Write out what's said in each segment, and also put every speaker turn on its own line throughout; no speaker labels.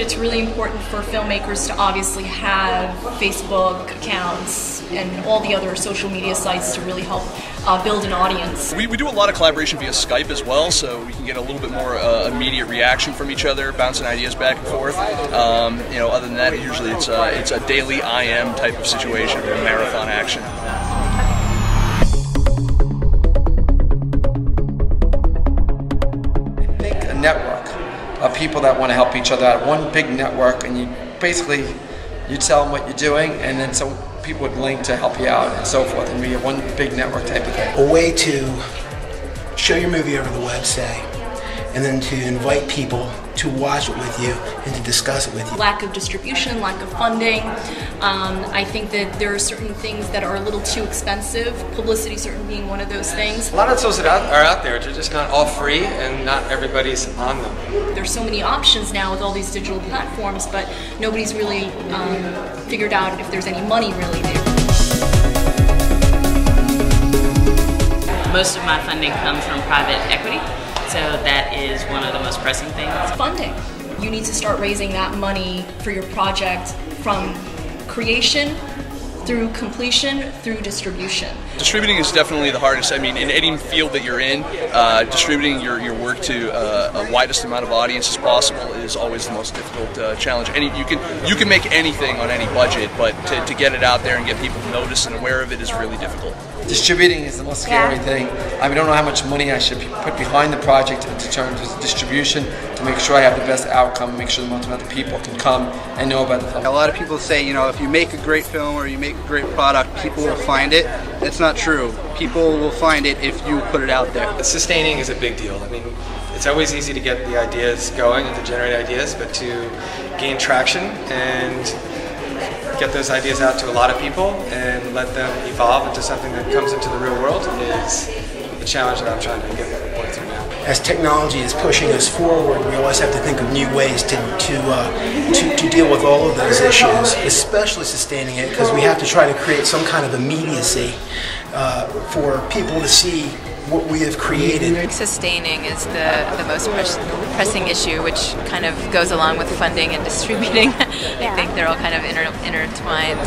that it's really important for filmmakers to obviously have Facebook accounts and all the other social media sites to really help build an audience.
We do a lot of collaboration via Skype as well, so we can get a little bit more immediate reaction from each other, bouncing ideas back and forth. Other than that, usually it's a daily IM type of situation, or marathon action.
Make a network of people that want to help each other out. One big network, and you tell them what you're doing, and then so people would link to help you out and so forth, and be a one big network type of thing.
A way to show your movie over the web, say, and then to invite people to watch it with you and to discuss it with you.
Lack of distribution, lack of funding. I think that there are certain things that are a little too expensive, publicity certainly being one of those things.
A lot of tools that are out there, they're just not all free and not everybody's on them.
There's so many options now with all these digital platforms, but nobody's really figured out if there's any money really there.
Most of my funding comes from private equity, so that is one of the most pressing things.
Funding. You need to start raising that money for your project from creation through completion through distribution.
Distributing is definitely the hardest. I mean, in any field that you're in, distributing your work to a widest amount of audience as possible is always the most difficult challenge. You can make anything on any budget, but to get it out there and get people noticed and aware of it is really difficult.
Distributing is the most scary thing. I don't know how much money I should put behind the project in terms of distribution to make sure I have the best outcome, make sure the most amount of people can come and know about the film.
A lot of people say, if you make a great film or you make a great product, people will find it. That's not true. People will find it if you put it out there.
Sustaining is a big deal. I mean, it's always easy to get the ideas going and to generate ideas, but to gain traction and get those ideas out to a lot of people and let them evolve into something that comes into the real world is the challenge that I'm trying to get work through now.
As technology is pushing us forward, we always have to think of new ways to deal with all of those issues, especially sustaining it, because we have to try to create some kind of immediacy for people to see what we have created.
Sustaining is the most pressing issue, which kind of goes along with funding and distributing. I think they're all kind of intertwined.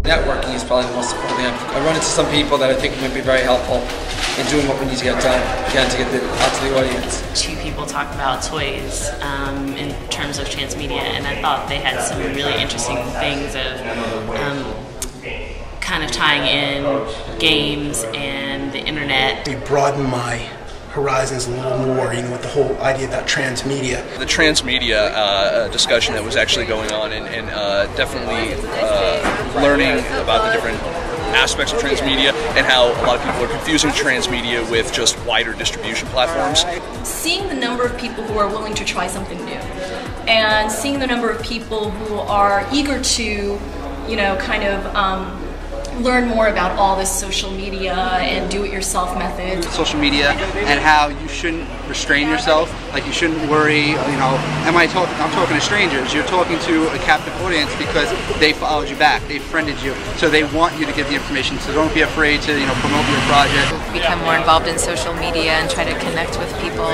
Networking is probably the most important thing. I run into some people that I think might be very helpful in doing what we need to get done, again, to get out to the audience.
Two people talk about toys in terms of transmedia, and I thought they had some really interesting things of kind of tying in games and the internet.
They broaden my horizons a little more, with the whole idea about transmedia.
The transmedia discussion that was actually going on, and definitely learning about the different aspects of transmedia and how a lot of people are confusing transmedia with just wider distribution platforms.
Seeing the number of people who are willing to try something new, and seeing the number of people who are eager to, learn more about all this social media and do-it-yourself method.
Social media and how you shouldn't restrain yourself, like you shouldn't worry, I'm talking to strangers, you're talking to a captive audience because they followed you back, they friended you, so they want you to give the information, so don't be afraid to promote your project.
Become more involved in social media and try to connect with people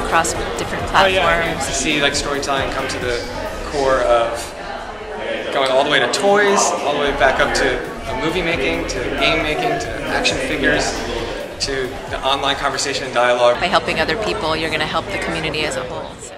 across different platforms.
To see storytelling come to the core of going all the way to toys, all the way back up to movie making, to game making, to action figures, to the online conversation and dialogue.
By helping other people, you're going to help the community as a whole. So.